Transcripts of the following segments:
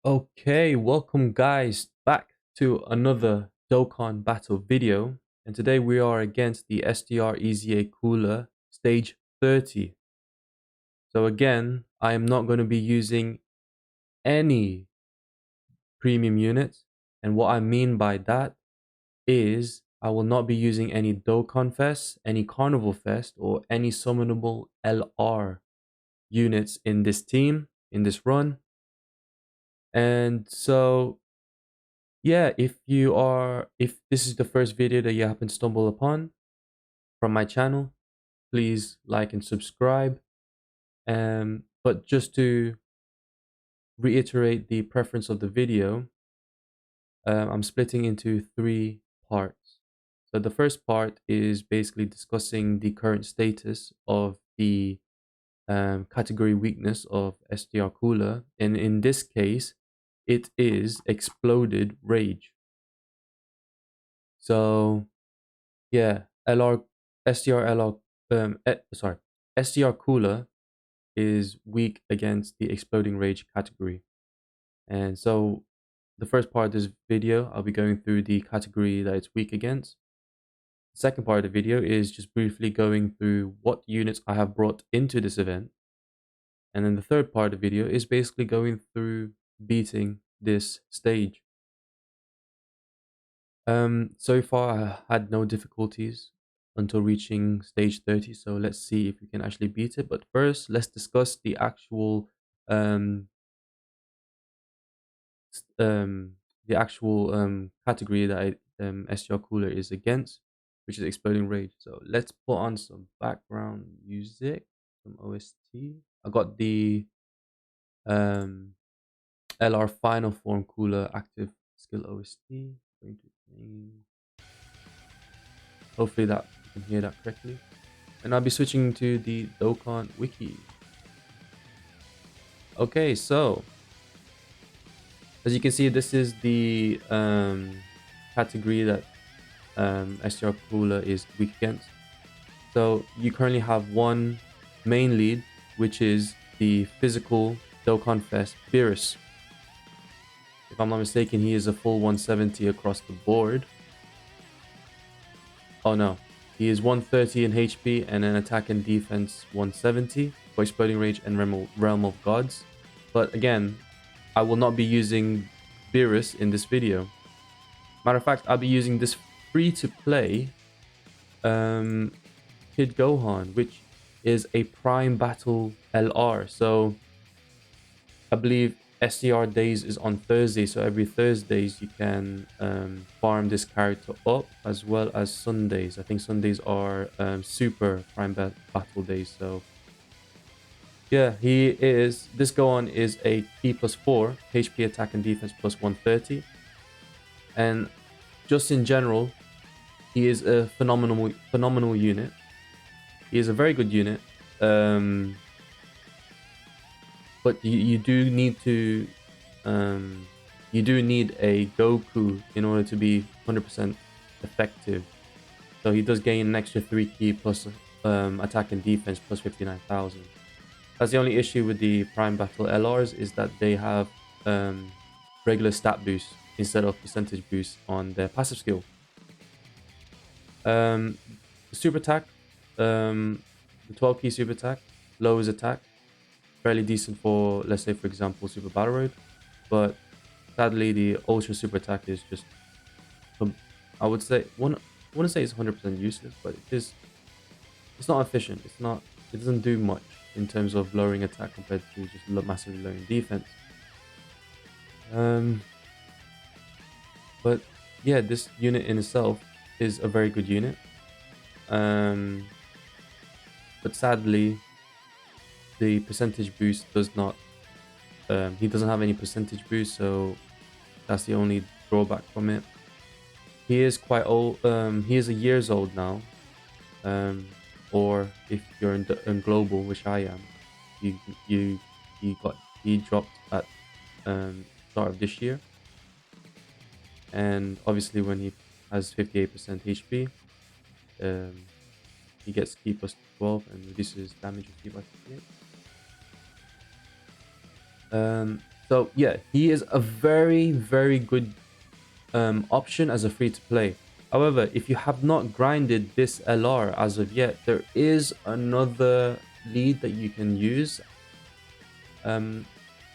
Okay, welcome guys back to another Dokkan battle video, and today we are against the SDR EZA Cooler stage 30. So again, I am not going to be using any premium units, and what I mean by that is I will not be using any Dokkan Fest, any Carnival Fest, or any summonable LR units in this team, in this run. And so yeah, if this is the first video that you happen to stumble upon from my channel, please like and subscribe. But just to reiterate the preference of the video, I'm splitting into three parts. So the first part is basically discussing the current status of the category weakness of SDR Cooler, and in this case, it is Exploded Rage. So yeah, LR SDR LR sorry, SDR Cooler is weak against the Exploding Rage category. And so the first part of this video, I'll be going through the category that it's weak against. The second part of the video is just briefly going through what units I have brought into this event. And then the third part of the video is basically going through beating this stage. So far I had no difficulties until reaching stage 30, so let's see if we can actually beat it. But first, let's discuss the actual um category that STR Cooler is against, which is Exploding Rage. So let's put on some background music, some OST. I got the um LR Final Form Cooler active skill OST. Going to name. Hopefully that you can hear that correctly. And I'll be switching to the Dokkan wiki. Okay, so as you can see, this is the category that STR Cooler is weak against. So you currently have one main lead, which is the physical Dokkan Fest Beerus. If I'm not mistaken, he is a full 170 across the board. Oh no, he is 130 in HP and an attack and defense 170 for Exploding Rage and Realm of Gods. But again, I will not be using Beerus in this video. Matter of fact, I'll be using this free-to-play Kid Gohan, which is a Prime Battle LR. So I believe SDR days is on Thursday, so every Thursdays you can farm this character up, as well as Sundays. I think Sundays are super Prime Battle days. So yeah, this Gohan is a P plus 4 HP attack and defense plus 130, and just in general, he is a phenomenal unit. He is a very good unit. But you do need to you do need a Goku in order to be 100% effective. So he does gain an extra 3 key plus attack and defense plus 59,000. That's the only issue with the Prime Battle LRs, is that they have regular stat boost instead of percentage boost on their passive skill. The super attack, the 12 key super attack lowers attack, fairly decent for, let's say, for example, Super Battle Road. But sadly, the Ultra Super Attack is just, I would say, I wouldn't say it's 100% useless, but it's not efficient. It doesn't do much in terms of lowering attack compared to just massively lowering defense. But yeah, this unit in itself is a very good unit. But sadly, the percentage boost does not. He doesn't have any percentage boost, so that's the only drawback from it. He is quite old. He is a years old now. Or if you're in global, which I am, he dropped at start of this year, and obviously when he has 58% HP, he gets key plus 12 and reduces damage with key by 58. So yeah, he is a very, very good option as a free-to-play. However, if you have not grinded this LR as of yet, there is another lead that you can use. I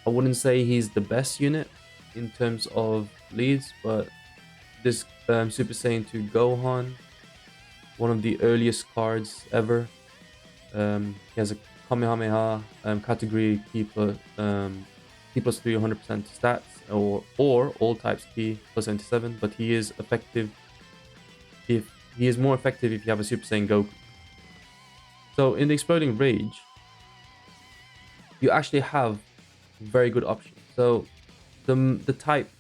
wouldn't say he's the best unit in terms of leads, but this Super Saiyan 2 Gohan, one of the earliest cards ever. He has a Kamehameha category Key plus 3 100% stats, or all types Key plus 77, but he is effective if he is more effective if you have a Super Saiyan Goku. So in the Exploding Rage, you actually have very good options. So the type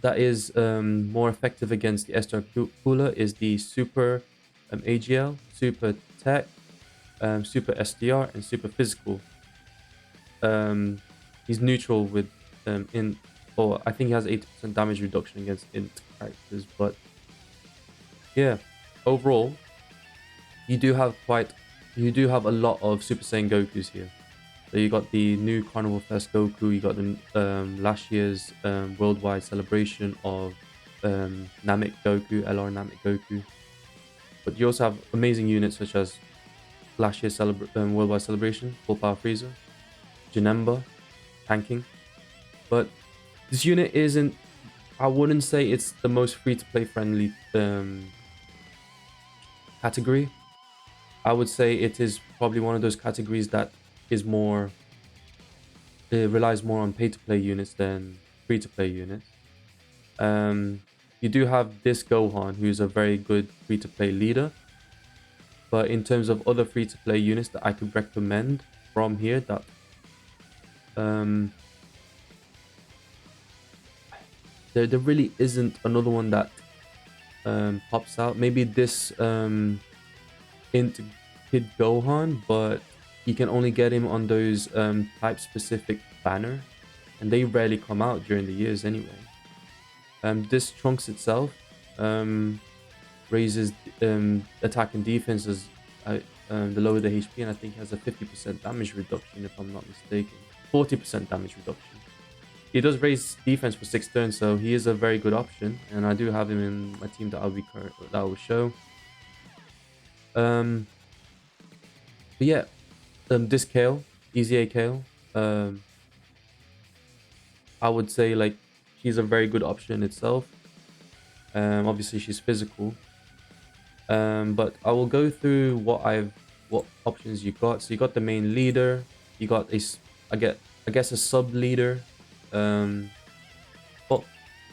that is more effective against the STR Cooler is the Super AGL, Super Tech, Super SDR, and Super Physical. He's neutral with int, or I think he has 80% damage reduction against int characters. But yeah, overall, you do have a lot of Super Saiyan Gokus here. So you got the new Carnival Fest Goku, you got the last year's worldwide celebration of Namek Goku, LR Namek Goku. But you also have amazing units such as last year's worldwide celebration, Full Power Freezer, Janemba, tanking. But this unit isn't, I wouldn't say it's the most free-to-play friendly category. I would say it is probably one of those categories that is more, it relies more on pay-to-play units than free-to-play units. You do have this Gohan, who's a very good free-to-play leader. But in terms of other free-to-play units that I could recommend from here, that there really isn't another one that pops out. Maybe this Int Kid Gohan, but you can only get him on those type-specific banner, and they rarely come out during the years anyway. This Trunks itself raises attack and defense as the lower the HP, and I think has a 50% damage reduction if I'm not mistaken. 40% damage reduction. He does raise defense for 6 turns, so he is a very good option, and I do have him in my team that I will show. But yeah, this Kale, Easy A Kale, I would say like she's a very good option in itself. Obviously she's physical, but I will go through what options you got. So you got the main leader, you got I guess a sub leader. Well,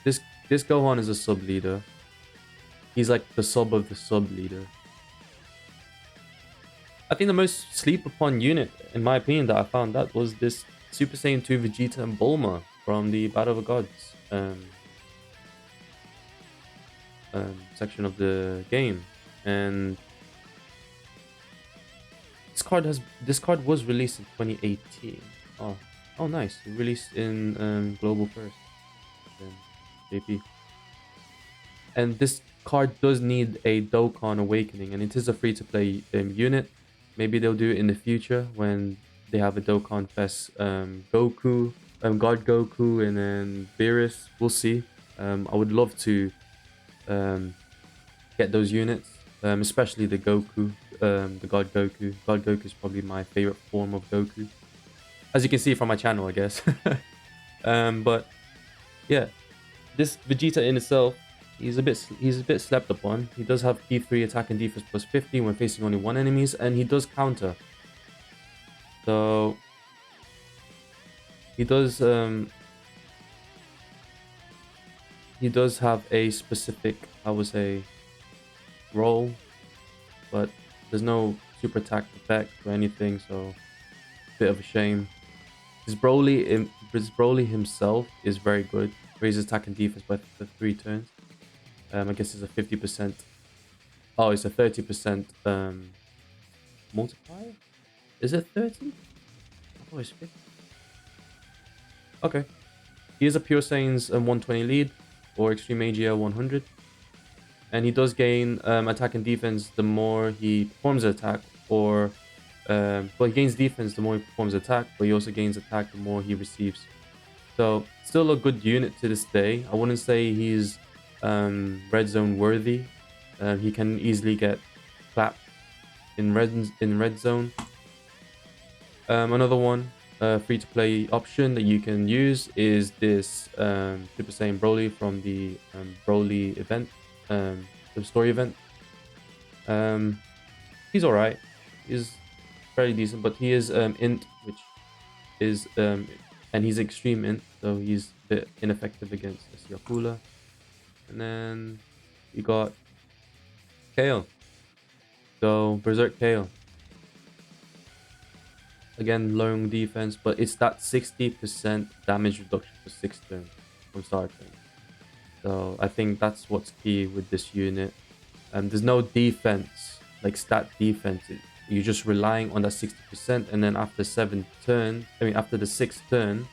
this Gohan is a sub leader. He's like the sub of the sub leader. I think the most sleep upon unit, in my opinion, that I found that was this Super Saiyan 2 Vegeta and Bulma from the Battle of the Gods section of the game. And this card was released in 2018. Oh nice. Released in Global first, then JP. And this card does need a Dokkan Awakening, and it is a free-to-play unit. Maybe they'll do it in the future when they have a Dokkan Fest Goku, God Goku, and then Beerus. We'll see. I would love to get those units, especially the Goku, the God Goku. God Goku is probably my favorite form of Goku, as you can see from my channel, I guess. But yeah, this Vegeta in itself, he's a bit slept upon. He does have key 3 attack and defense plus 50 when facing only one enemies, and he does counter. So he does have a specific, I would say, role, but there's no super attack effect or anything, so bit of a shame. His Broly himself is very good. Raises attack and defense by 3 turns. I guess it's a 50%. Oh, it's a 30% multiplier? Is it 30? I thought it's 50. Okay. He is a Pure Saiyan's 120 lead, or Extreme AGL 100. And he does gain attack and defense the more he performs an attack, or well, he gains defense the more he performs attack, but he also gains attack the more he receives. So still a good unit to this day. I wouldn't say he's red zone worthy. He can easily get clapped in red zone. Another one, free to play option that you can use is this Super Saiyan Broly from the Broly event, the story event. He's alright. He's fairly decent, but he is int, which is and he's extreme int, so he's a bit ineffective against this Yakula. And then we got Kale. So Berserk Kale. Again, long defense, but it's that 60% damage reduction for 6 turns from starting. So I think that's what's key with this unit. There's no defense, like stat defense. You're just relying on that 60%, and then after after the 6th turn,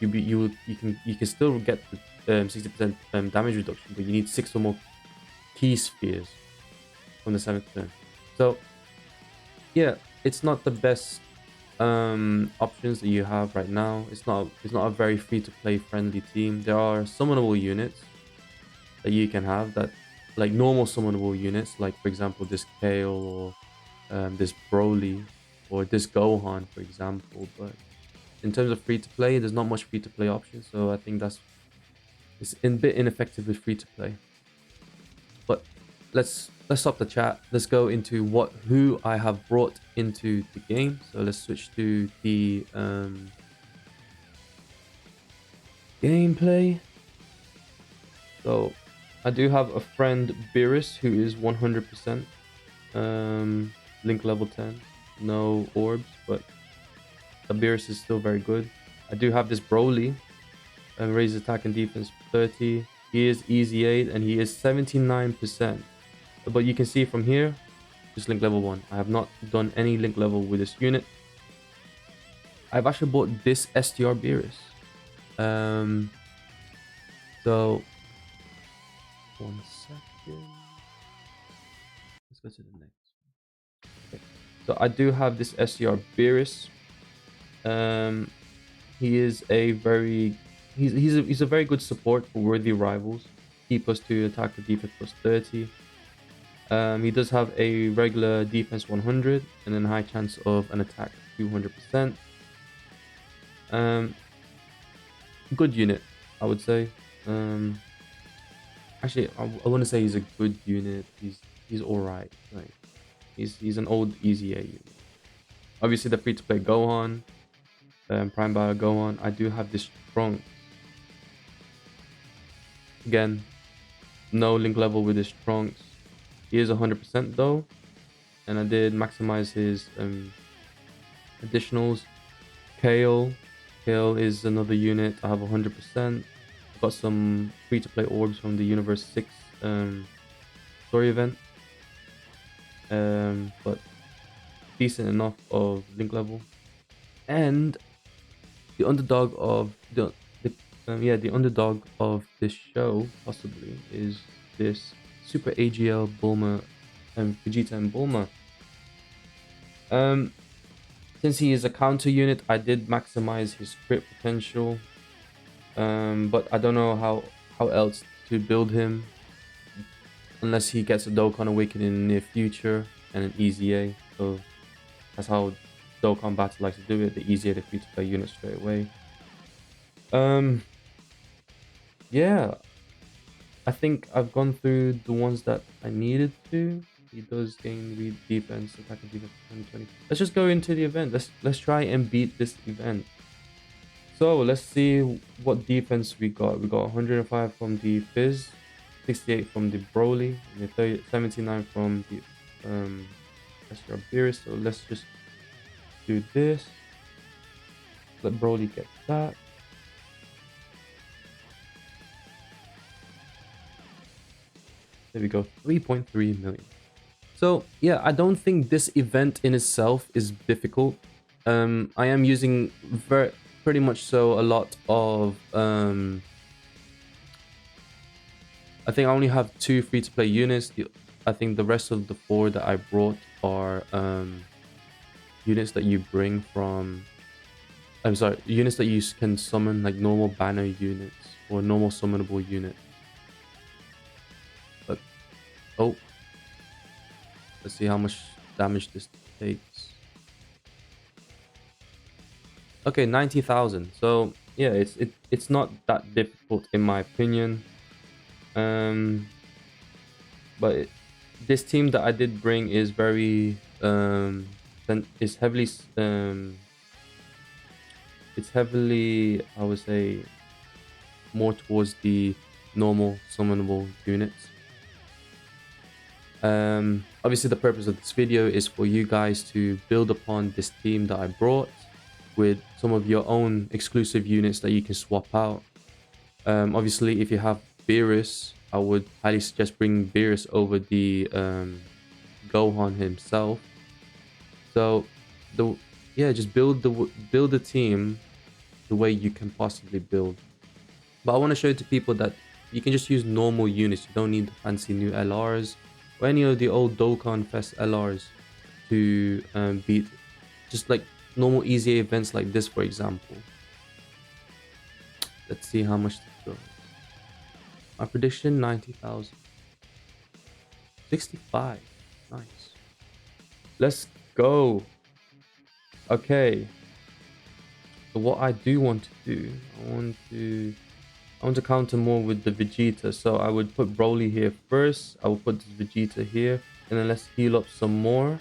you can still get the 60% damage reduction, but you need 6 or more key spheres on the 7th turn. So yeah, it's not the best options that you have right now. It's not a very free to play friendly team. There are summonable units that you can have, that like normal summonable units, like for example this Kale or this Broly or this Gohan, for example. But in terms of free to play, there's not much free to play options, so I think it's a bit ineffective with free to play. But let's stop the chat. Let's go into who I have brought into the game. So let's switch to the gameplay. So I do have a friend, Beerus, who is 100% link level 10. No orbs, but Beerus is still very good. I do have this Broly, raise attack and defense 30. He is easy 8 and he is 79%. But you can see from here, just link level 1. I have not done any link level with this unit. I've actually bought this STR Beerus. So 1 second. Let's go to the next one. Okay. So I do have this STR Beerus. He is a very he's a very good support for worthy rivals. Key +2 attack and defense +30. He does have a regular defense 100 and then high chance of an attack 200%. Good unit, I would say. Actually, I wouldn't say he's a good unit. He's alright. Like he's an old easy A unit. Obviously, the free to play Gohan, Prime Battle Gohan. I do have this Trunks. Again, no link level with this Trunks. He is 100% though, and I did maximize his additionals. Kale is another unit. I have 100%. Got some free to play orbs from the Universe 6 story event, but decent enough of link level. And the underdog of the underdog of this show possibly is this Super AGL Bulma and Vegeta and Bulma. Since he is a counter unit, I did maximize his crit potential. But I don't know how else to build him unless he gets a Dokkan Awakening in the near future and an easy A. So that's how Dokkan Battle likes to do it. The easier the free to play unit straight away. Yeah, I think I've gone through the ones that I needed to. He does gain read defense, attack and defense 120. Let's just go into the event. Let's try and beat this event. So let's see what defense we got. We got 105 from the Fizz, 68 from the Broly, and 79 from the SR Beerus. So let's just do this. Let Broly get that. There we go, 3.3 million. So yeah, I don't think this event in itself is difficult. I am using pretty much so a lot of I think I only have 2 free-to-play units. I think the rest of the 4 that I brought are units that you bring from I'm sorry, units that you can summon, like normal banner units or normal summonable units. But oh, let's see how much damage this takes. Okay, 90,000. So yeah, it's not that difficult in my opinion. But this team that I did bring is very is heavily it's heavily, I would say, more towards the normal summonable units. Obviously the purpose of this video is for you guys to build upon this team that I brought with some of your own exclusive units that you can swap out. Obviously if you have Beerus, I would highly suggest bringing Beerus over the Gohan himself. So the yeah, just build the team the way you can possibly build. But I want to show it to people that you can just use normal units. You don't need the fancy new LRs or any of the old Dokkan Fest LRs to beat just like normal easy events like this, for example. Let's see how much this goes. My prediction, 90,000. 65. Nice. Let's go. Okay. So what I do want to do, I want to counter more with the Vegeta. So I would put Broly here first. I will put this Vegeta here. And then let's heal up some more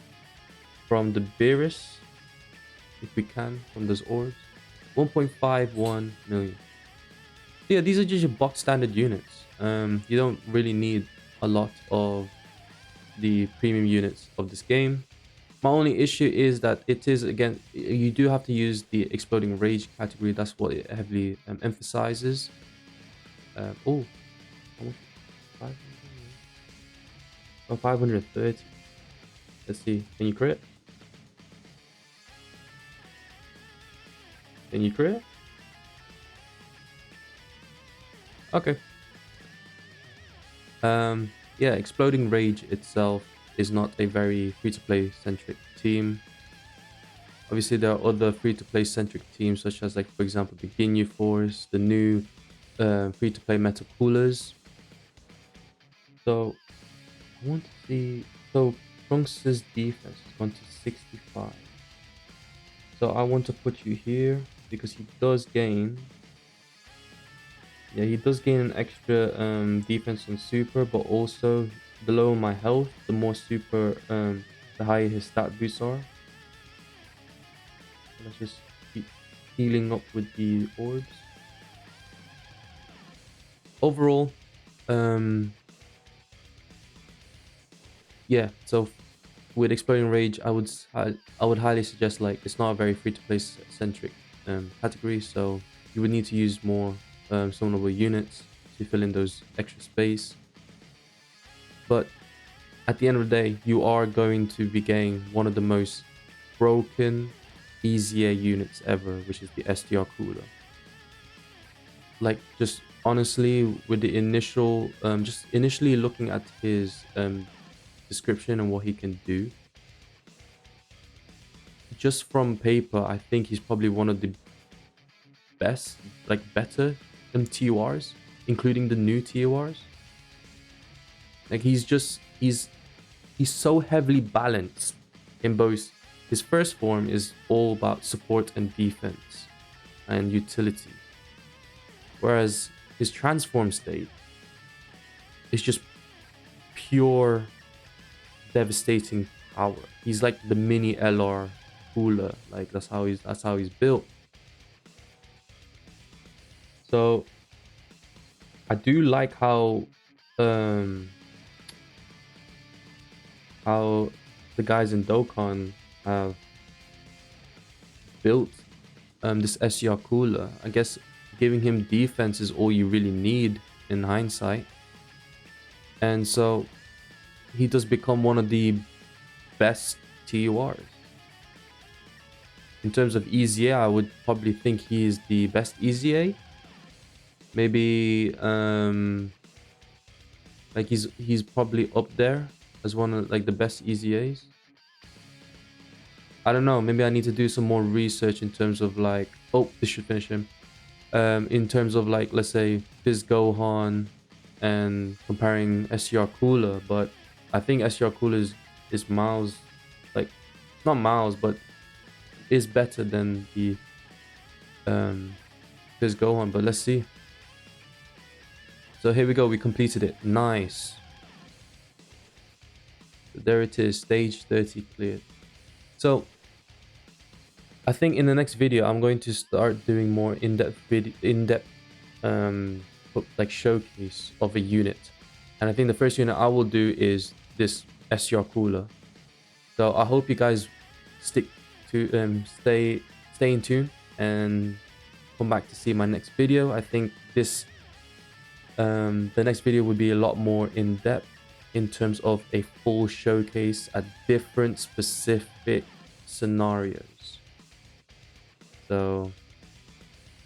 from the Beerus. If we can, from those orbs. 1.51 million. So yeah, these are just your box standard units. You don't really need a lot of the premium units of this game. My only issue is that it is, again, you do have to use the Exploding Rage category. That's what it heavily emphasizes. Oh, how much? 500? Oh, 530. Let's see. Can you crit? Can you crit? Okay. Yeah, Exploding Rage itself is not a very free-to-play centric team. Obviously, there are other free-to-play centric teams, such as, like, for example, the Ginyu Force, the new free-to-play Metal Coolers. So I want to see. So Trunks' defense is gone to 65. So I want to put you here because he does gain. Yeah, he does gain an extra defense on super, but also the lower my health, the more super, the higher his stat boosts are. Let's just keep healing up with the orbs. Overall, yeah. So with Exploding Rage, I would highly suggest, like, it's not a very free-to-play centric category, so you would need to use more summonable units to fill in those extra space. But at the end of the day, you are going to be getting one of the most broken EZA units ever, which is the STR Cooler. Like, just honestly, with the initial, just initially looking at his description and what he can do, just from paper, I think he's probably one of the best, like better TORs, including the new TORs. Like, he's so heavily balanced in both. His first form is all about support and defense and utility, whereas his transform state is just pure devastating power. He's like the mini LR Cooler. Like, that's how he's built. So I do like how the guys in Dokkan have built this SCR Cooler. I guess giving him defense is all you really need in hindsight. And so he does become one of the best TURs. In terms of EZA, I would probably think he is the best EZA. Maybe like he's probably up there as one of, like, the best EZAs. I don't know, maybe I need to do some more research in terms of like, oh, this should finish him. In terms of like, let's say Fizz Gohan and comparing STR Cooler, but I think STR Cooler is miles, like not miles, but is better than the Fizz Gohan. But let's see. So here we go, we completed it. Nice. So there it is, stage 30 cleared. So I think in the next video I'm going to start doing more in-depth like showcase of a unit. And I think the first unit I will do is this SCR Cooler. So I hope you guys stick to stay in tune and come back to see my next video. I think this the next video would be a lot more in depth in terms of a full showcase at different specific scenarios. So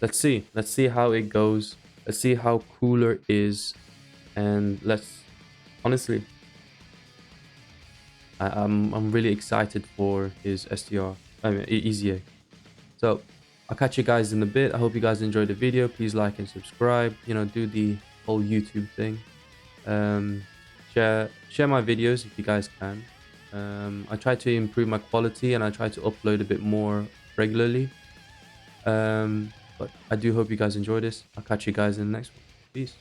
let's see how it goes. Let's see how Cooler is, and let's honestly, I'm really excited for his STR, I mean EZA. So I'll catch you guys in a bit. I hope you guys enjoyed the video. Please like and subscribe. You know, do the whole YouTube thing. Share my videos if you guys can. I try to improve my quality and I try to upload a bit more regularly. But I do hope you guys enjoy this. I'll catch you guys in the next one. Peace.